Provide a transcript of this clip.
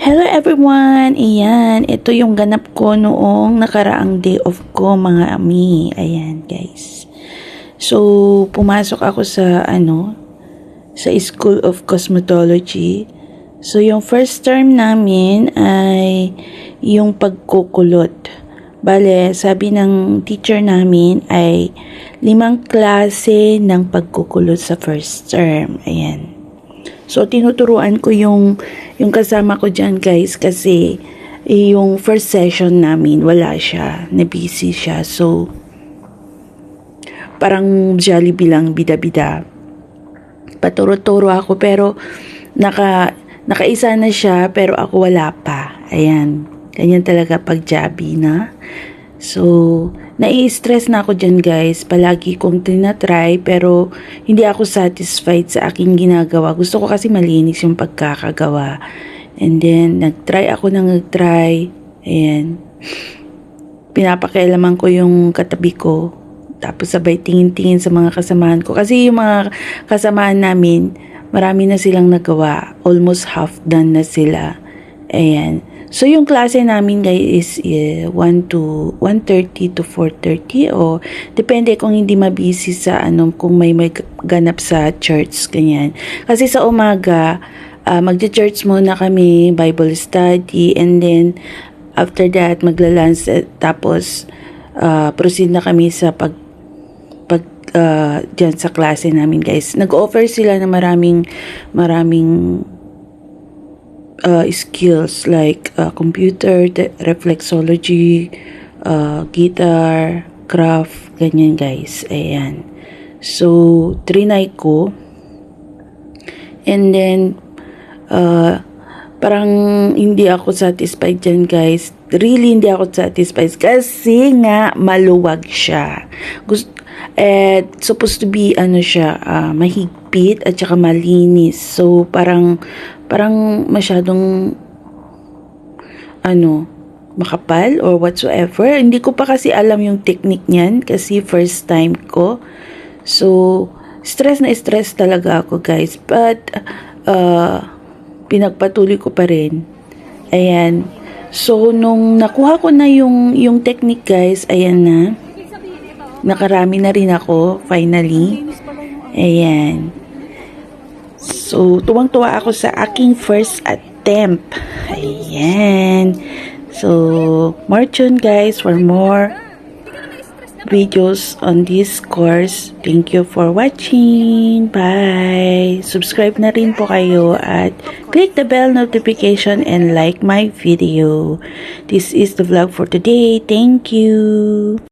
Hello everyone! Ayan, ito yung ganap ko noong nakaraang day off ko mga ami. Ayan guys. So, pumasok ako sa sa School of Cosmetology. So, yung first term namin ay yung pagkukulot. Bale, sabi ng teacher namin ay 5 klase ng pagkukulot sa first term. Ayan. So, tinuturuan ko yung kasama ko dyan guys kasi yung first session namin wala siya, na busy siya. So, parang Jollibee lang, bida-bida. Paturo-turo ako pero nakaisa na siya pero ako wala pa. Ayan, ganyan talaga pag Jollibee na. So, nai-stress na ako dyan guys. Palagi kong tinatry pero hindi ako satisfied sa aking ginagawa. Gusto ko kasi malinis yung pagkakagawa. And then, nag-try. Ayan. Pinapakialaman ko yung katabi ko. Tapos sabay tingin-tingin sa mga kasamahan ko. Kasi yung mga kasamahan namin, marami na silang nagawa. Almost half done na sila. Ayan. So, yung klase namin guys is 1:30 to 4:30 o depende kung hindi mabisi sa kung may ganap sa church, ganyan. Kasi sa umaga, magja-church muna kami, Bible study, and then after that, magla-lunch, tapos proceed na kami sa dyan sa klase namin guys. Nag-offer sila na maraming skills like computer, reflexology, guitar, craft, ganyan guys. Ayan. So, trinay ko. And then, parang hindi ako satisfied dyan guys. Really, hindi ako satisfied kasi nga maluwag siya. Supposed to be mahigpit at saka malinis. So, parang masyadong makapal or whatsoever. Hindi ko pa kasi alam yung technique niyan kasi first time ko. So, stress na stress talaga ako guys. But, pinagpatuloy ko pa rin. Ayan. So, nung nakuha ko na yung technique guys, ayan na. Nakarami na rin ako, finally. Ayan. So, tuwang-tuwa ako sa aking first attempt. Ayan. So, more tune guys for more videos on this course. Thank you for watching. Bye! Subscribe na rin po kayo at click the bell notification and like my video. This is the vlog for today. Thank you!